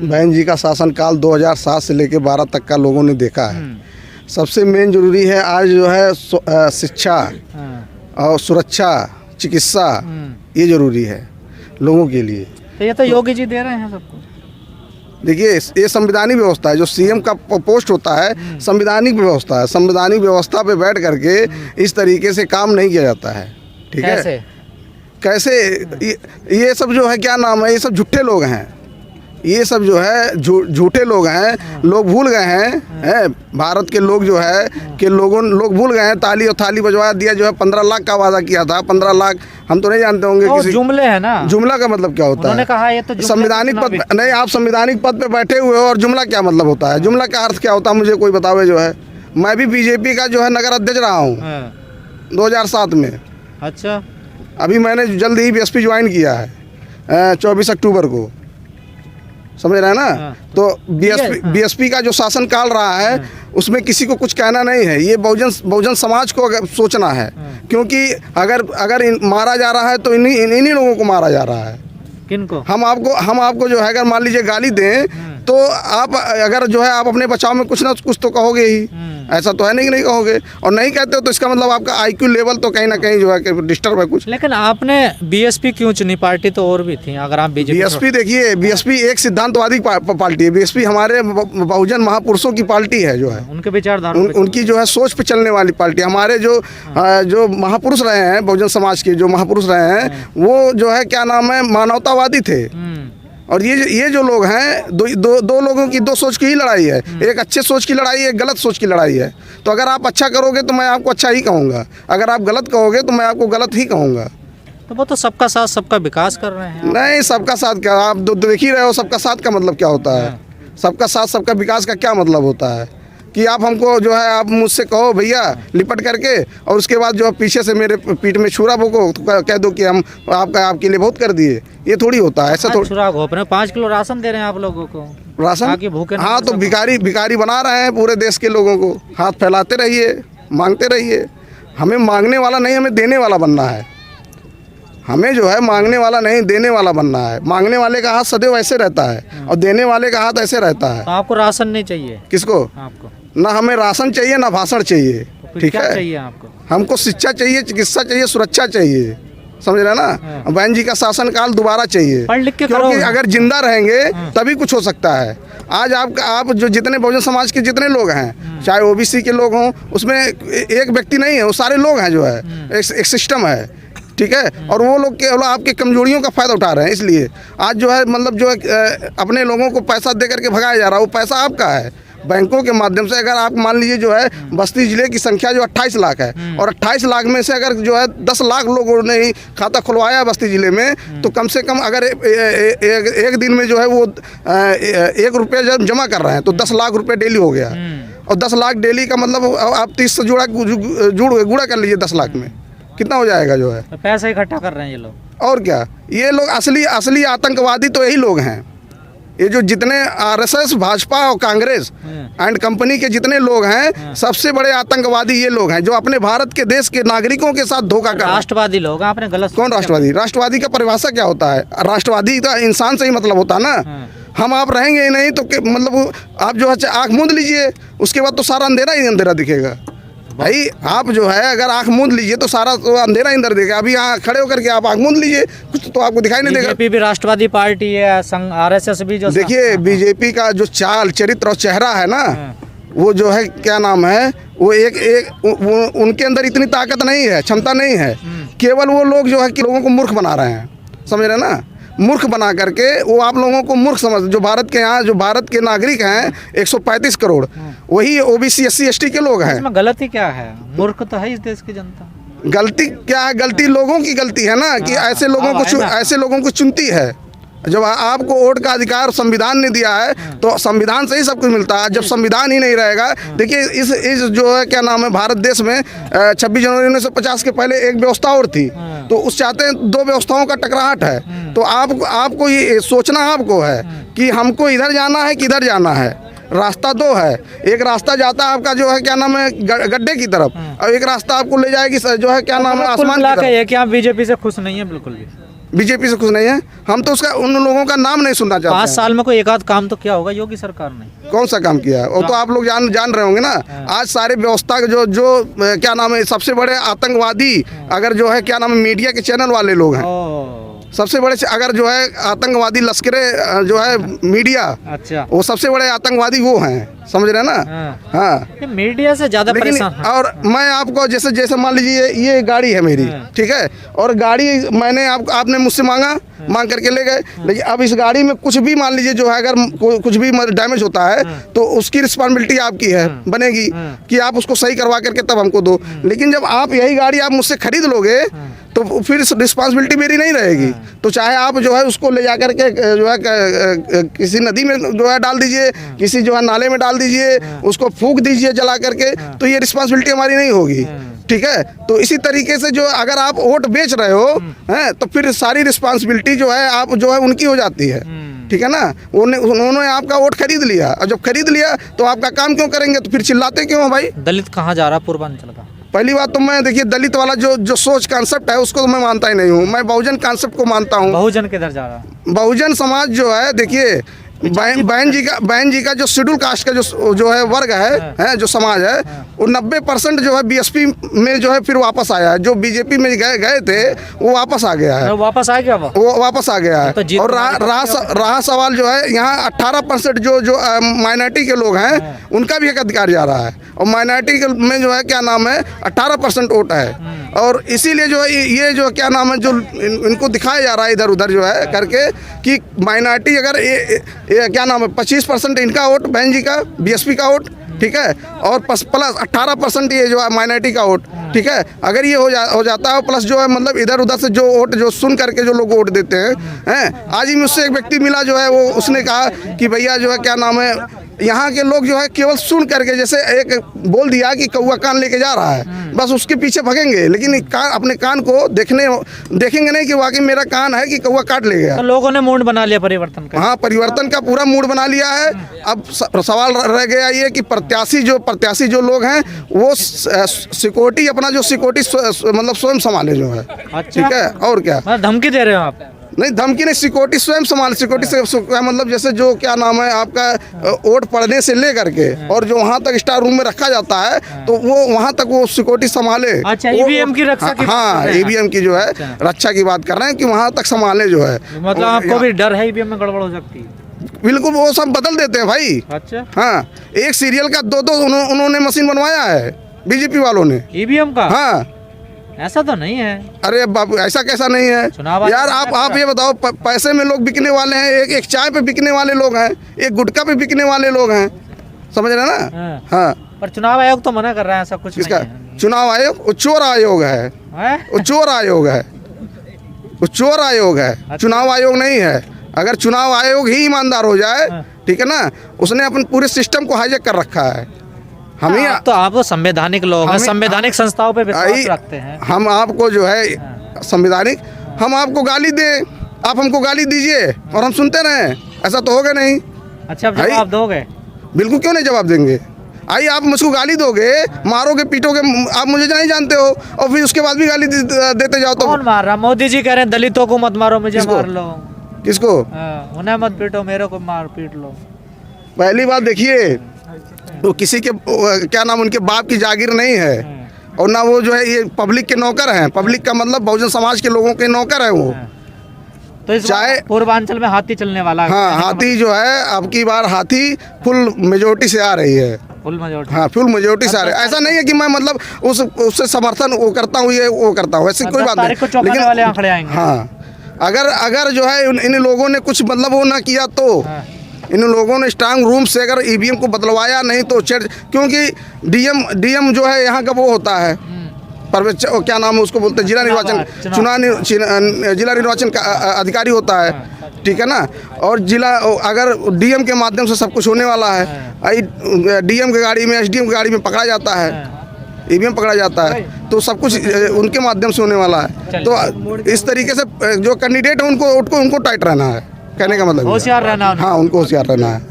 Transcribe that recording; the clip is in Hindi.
बहन जी का शासनकाल 2007 से लेकर 12 तक का लोगों ने देखा है। सबसे मेन जरूरी है आज जो है शिक्षा और सुरक्षा, चिकित्सा, ये जरूरी है लोगों के लिए। तो ये तो योगी जी दे रहे हैं सबको। देखिए, ये संवैधानिक व्यवस्था है। जो सीएम का पोस्ट होता है संवैधानिक व्यवस्था है। संवैधानिक व्यवस्था पे बैठ करके इस तरीके से काम नहीं किया जाता है। ठीक है, कैसे ये सब जो है क्या नाम है, ये सब झूठे लोग हैं। ये सब जो है झूठे लोग हैं। लोग भूल गए हैं भारत के लोग जो है कि लोग भूल गए हैं। ताली और थाली बजवा दिया जो है 15 लाख का वादा किया था। 15 लाख हम तो नहीं जानते होंगे तो किसी जुमले है ना। जुमला का मतलब क्या होता है? कहा ये तो संवैधानिक पद नहीं, आप संवैधानिक पद पे बैठे हुए हो और जुमला क्या मतलब होता है? जुमला का अर्थ क्या होता है मुझे कोई बतावे जो है। मैं भी बीजेपी का जो है नगर अध्यक्ष रहा हूँ 2007 में। अच्छा, अभी मैंने जल्द ही बीएसपी ज्वाइन किया है 24 अक्टूबर को, समझ रहे हैं ना। तो बीएसपी का जो शासनकाल रहा है उसमें किसी को कुछ कहना नहीं है। ये बहुजन समाज को अगर सोचना है, क्योंकि अगर मारा जा रहा है तो इन्हीं लोगों को मारा जा रहा है। किनको? हम आपको जो है अगर मान लीजिए गाली दें तो आप अगर जो है आप अपने बचाव में कुछ ना कुछ तो कहोगे ही। ऐसा तो है नहीं कि नहीं कहोगे, और नहीं कहते हो तो इसका मतलब आपका आईक्यू लेवल तो कहीं ना कहीं जो है कि डिस्टर्ब है कुछ। लेकिन आपने बीएसपी क्यों चुनी? पार्टी तो और भी थी। अगर आप बीएसपी देखिए, बीएसपी एक सिद्धांतवादी पार्टी है। बीएसपी हमारे बहुजन महापुरुषों की पार्टी है, जो है उनके विचारधारा उनकी जो है सोच पे चलने वाली पार्टी। हमारे जो महापुरुष रहे हैं बहुजन समाज के, जो महापुरुष रहे हैं वो जो है क्या नाम है मानवतावादी थे। और ये जो लोग हैं दो लोगों की दो सोच की ही लड़ाई है। एक अच्छे सोच की लड़ाई है, एक गलत सोच की लड़ाई है। तो अगर आप अच्छा करोगे तो मैं आपको अच्छा ही कहूँगा, अगर आप गलत कहोगे तो मैं आपको गलत ही कहूँगा। तो वो तो सबका साथ सबका विकास कर रहे हैं। नहीं, सबका साथ क्या, आप देख ही रहे हो सबका साथ का मतलब क्या होता है। सबका साथ सबका विकास का क्या मतलब होता है कि आप हमको जो है आप मुझसे कहो भैया लिपट करके, और उसके बाद जो है पीछे से मेरे पीठ में छुरा भोंको तो कह दो कि हम आपके लिए बहुत कर दिए। ये थोड़ी होता है। ऐसा थोड़ी। छुरा घोंपने 5 किलो राशन दे रहे हैं आप लोगों को। राशन भूखे? हाँ, तो भिखारी बना रहे हैं पूरे देश के लोगों को। हाथ फैलाते रहिए, मांगते रहिए। हमें मांगने वाला नहीं, हमें देने वाला बनना है। हमें जो है मांगने वाला नहीं, देने वाला बनना है। मांगने वाले का हाथ सदैव ऐसे रहता है और देने वाले का हाथ ऐसे रहता है। तो आपको राशन नहीं चाहिए? किसको? आपको। ना हमें राशन चाहिए ना भाषण चाहिए। ठीक है, चाहिए आपको? हमको शिक्षा चाहिए, चिकित्सा चाहिए, सुरक्षा चाहिए, समझ रहे ना। बहन जी का शासनकाल दोबारा चाहिए, पढ़ लिख के क्योंकि अगर जिंदा रहेंगे तभी कुछ हो सकता है। आज आप जो जितने बहुजन समाज के जितने लोग हैं, चाहे ओबीसी के लोग हों, उसमें एक व्यक्ति नहीं है, वो सारे लोग हैं। जो है एक सिस्टम है, ठीक है। और वो लोग केवल आपके कमजोरियों का फ़ायदा उठा रहे हैं। इसलिए आज जो है मतलब जो है अपने लोगों को पैसा दे करके भगाया जा रहा है। वो पैसा आपका है बैंकों के माध्यम से। अगर आप मान लीजिए जो है बस्ती जिले की संख्या जो 28 लाख है, और 28 लाख में से अगर जो है 10 लाख लोगों ने ही खाता खुलवाया है बस्ती जिले में, तो कम से कम अगर एक दिन में जो है वो 1 रुपये जब जमा कर रहे हैं तो 10 लाख रुपये डेली हो गया। और 10 लाख डेली का मतलब आप 30 से गुणा कर लीजिए 10 लाख में कितना हो जाएगा। जो है पैसा इकट्ठा कर रहे हैं ये लोग। और क्या, ये लोग असली आतंकवादी तो यही लोग हैं। ये जो जितने आरएसएस, भाजपा और कांग्रेस एंड कंपनी के जितने लोग हैं, सबसे बड़े आतंकवादी ये लोग हैं जो अपने भारत के देश के नागरिकों के साथ धोखा कर रहे हैं। राष्ट्रवादी लोग आपने गलत। कौन राष्ट्रवादी? राष्ट्रवादी का परिभाषा क्या होता है? राष्ट्रवादी का इंसान से ही मतलब होता है ना। हम आप रहेंगे ही नहीं तो मतलब आप जो है आँख मूंद लीजिए, उसके बाद तो सारा अंधेरा ही अंधेरा दिखेगा। भाई आप जो है अगर आँख मूंद लीजिए तो सारा तो अंधेरा ही अंदर देगा। अभी यहाँ खड़े होकर के आप आँख मूंद लीजिए, कुछ तो आपको दिखाई नहीं देगा। बीजेपी भी राष्ट्रवादी पार्टी है, आरएसएस भी। जो देखिए बीजेपी का जो चाल चरित्र और चेहरा है ना, वो जो है क्या नाम है, वो उनके अंदर इतनी ताकत नहीं है, क्षमता नहीं है। केवल वो लोग जो है कि लोगों को मूर्ख बना रहे हैं, समझ रहे ना। मूर्ख बना करके वो आप लोगों को मूर्ख समझ। जो भारत के यहाँ जो भारत के नागरिक हैं 135 करोड़, वही ओबीसी SC ST के लोग हैं। इसमें गलती क्या है? मूर्ख तो है इस देश की जनता। गलती क्या है? गलती लोगों की गलती है ना कि ऐसे लोगों को चुनती है। जब आपको वोट का अधिकार संविधान ने दिया है तो संविधान से ही सब कुछ मिलता है। जब संविधान ही नहीं रहेगा, देखिए इस जो है क्या नाम है भारत देश में 26 जनवरी 1950 के पहले एक व्यवस्था और थी, तो उस चाहते हैं 2 व्यवस्थाओं का टकराहट है। तो आपको ये सोचना आपको है कि हमको इधर जाना है कि इधर जाना है। रास्ता 2 है। एक रास्ता जाता है आपका जो है क्या नाम है गड्ढे की तरफ, और एक रास्ता आपको ले जाएगी जो है क्या नाम है आसमान की तरफ। कि आप बीजेपी से खुश नहीं है? बिल्कुल भी बीजेपी से खुश नहीं है। हम तो उसका उन लोगों का नाम नहीं सुनना चाहते 5 हैं। साल में कोई एक आध काम तो क्या होगा योगी सरकार ने? कौन सा काम किया है वो तो आप लोग जान रहे होंगे ना। आज सारे व्यवस्था के जो क्या नाम है सबसे बड़े आतंकवादी अगर जो है क्या नाम है मीडिया के चैनल वाले लोग हैं। सबसे बड़े अगर जो है आतंकवादी लश्करे जो है मीडिया, अच्छा, वो सबसे बड़े आतंकवादी वो हैं, समझ रहे हैं ना। हाँ, ये मीडिया से ज्यादा लेकिन परेशान। और मैं आपको जैसे मान लीजिए ये गाड़ी है मेरी, ठीक है, और गाड़ी मैंने आपने मुझसे मांग करके ले गए, लेकिन अब इस गाड़ी में कुछ भी मान लीजिए जो है अगर कुछ भी डैमेज होता है तो उसकी रिस्पॉन्सिबिलिटी आपकी है बनेगी कि आप उसको सही करवा करके तब हमको दो। लेकिन जब आप यही गाड़ी आप मुझसे खरीद लोगे तो फिर रिस्पॉन्सिबिलिटी मेरी नहीं रहेगी। तो चाहे आप जो है उसको ले जा करके जो है किसी नदी में जो है डाल दीजिए, किसी जो है नाले में डाल दीजिए, उसको फूंक दीजिए जला करके, तो ये रिस्पॉन्सिबिलिटी हमारी नहीं होगी। ठीक है, तो इसी तरीके से जो अगर आप वोट बेच रहे हो हैं तो फिर सारी रिस्पॉन्सिबिलिटी जो है आप जो है उनकी हो जाती है। ठीक है ना, उन्होंने आपका वोट खरीद लिया, और जब खरीद लिया तो आपका काम क्यों करेंगे, तो फिर चिल्लाते क्यों भाई। दलित कहाँ जा रहा पूर्वांचल का? पहली बात तो मैं देखिए दलित वाला जो सोच कॉन्सेप्ट है उसको तो मैं मानता ही नहीं हूँ। मैं बहुजन कॉन्सेप्ट को मानता हूँ। बहुजन किधर जा रहा? बहुजन समाज जो है देखिए बहन जी का जो शेड्यूल कास्ट का जो है वर्ग है जो समाज है वो 90% जो है बीएसपी में जो है फिर वापस आया है। जो बीजेपी में गए थे वो वापस आ गया है। वापस आ गया वो वापस आ गया है। तो और रहा सवाल जो है यहाँ 18% जो माइनॉरिटी के लोग हैं उनका भी एक अधिकार जा रहा है, और माइनॉरिटी में जो है क्या नाम है 18% वोट है। और इसीलिए जो है ये जो क्या नाम है जो इनको दिखाया जा रहा है इधर उधर जो है करके कि माइनॉरिटी अगर ये क्या नाम है 25% इनका वोट बहन जी का बीएसपी का वोट, ठीक है, और प्लस 18% ये जो है माइनॉरिटी का वोट, ठीक है, अगर ये हो जाता है प्लस जो है मतलब इधर उधर से जो वोट जो सुन करके जो लोग वोट देते हैं। आज ही मुझसे एक व्यक्ति मिला जो है वो उसने कहा कि भैया जो है क्या नाम है यहाँ के लोग जो है केवल सुन करके जैसे एक बोल दिया कि कौवा कान लेके जा रहा है बस उसके पीछे भगेंगे, लेकिन अपने कान को देखेंगे नहीं कि वाकई मेरा कान है कि कौवा काट ले गया। तो लोगों ने मूड बना लिया परिवर्तन का। हाँ, परिवर्तन का पूरा मूड बना लिया है। अब सवाल रह गया ये कि प्रत्याशी जो लोग हैं वो सिक्योरिटी अपना जो सिक्योरिटी मतलब स्वयं संभाले जो है। ठीक है, और क्या धमकी दे रहे हो आप? नहीं, धमकी नहीं, सिक्योरिटी स्वयं संभाल। सिक्योरिटी से मतलब जैसे जो क्या नाम है आपका वोट पड़ने से ले करके और जो वहाँ तक स्टार रूम में रखा जाता है तो वो वहाँ तक वो सिक्योरिटी संभाले। अच्छा, ईवीएम की रक्षा की? हाँ, ईवीएम की जो है रक्षा की बात कर रहे हैं कि वहाँ तक संभाले जो है। मतलब आपको भी डर है ईवीएम में गड़बड़ हो सकती है? बिल्कुल, वो सब बदल देते हैं भाई। अच्छा, हाँ, एक सीरियल का दो उन्होंने मशीन बनवाया है बीजेपी वालों ने ईवीएम का। हाँ, ऐसा तो नहीं है। अरे बाबू, ऐसा कैसा नहीं है यार। आप ये बताओ, पैसे में लोग बिकने वाले हैं, एक चाय पे बिकने वाले लोग हैं, एक गुटखा पे बिकने वाले लोग हैं, समझ रहे ना। हाँ, पर चुनाव आयोग तो मना कर रहा है ऐसा कुछ किसका? नहीं है। चुनाव आयोग वो चोर आयोग है, वो चोर आयोग है, वो चोर आयोग है। अच्छा। चुनाव आयोग नहीं है। अगर चुनाव आयोग ही ईमानदार हो जाए, ठीक है ना, उसने अपन पूरे सिस्टम को हाईजैक कर रखा है। हम ही तो आप तो संवैधानिक लोग हैं, संवैधानिक संस्थाओं पे विश्वास रखते हैं। हम आपको जो है संवैधानिक, हम आपको गाली दें, आप हमको गाली दीजिए और हम सुनते रहें, ऐसा तो होगा नहीं। अच्छा, अब जवाब दोगे? बिल्कुल, क्यों नहीं जवाब देंगे। आइए, आप मुझको गाली दोगे, मारोगे, पीटोगे, आप मुझे नहीं जानते हो और फिर उसके बाद भी गाली देते जाओ तो कौन मार रहा? मोदी जी कह रहे हैं दलितों को मत मारो, मुझे मार लो। किसको? उन्हें मत पीटो, मेरे को मार पीट लो। पहली बात देखिए, तो किसी के क्या नाम उनके बाप की जागीर नहीं है, और ना वो जो है ये पब्लिक के नौकर हैं। पब्लिक का मतलब बहुजन समाज के लोगों के नौकर है वो। तो इस चाहे पूर्वांचल में हाथी चलने वाला है। हाँ, हाथी जो है अब की बार हाथी फुल मेजोरिटी से आ रही है। Full majority? हाँ, फुल मेजोरिटी से आ रही है। ऐसा नहीं है कि मैं मतलब उससे समर्थन वो करता हूँ, ये वो करता हूँ, ऐसी कोई बात नहीं। लेकिन वाले आंकड़े आएंगे। हाँ, अगर जो है इन लोगों ने कुछ मतलब वो ना किया तो इन लोगों ने स्ट्रांग रूम से अगर ईवीएम को बदलवाया नहीं तो क्योंकि डीएम जो है यहाँ का वो होता है क्या नाम है उसको बोलते हैं, जिला निर्वाचन का अधिकारी होता है, ठीक है ना। और अगर डीएम के माध्यम से सब कुछ होने वाला है, डीएम की गाड़ी में एसडीएम की गाड़ी में पकड़ा जाता है, ईवीएम पकड़ा जाता है, तो सब कुछ उनके माध्यम से होने वाला है। तो इस तरीके से जो कैंडिडेट है उनको टाइट रहना है, कहने का मतलब होशियार रहना। हाँ, उनको होशियार रहना है।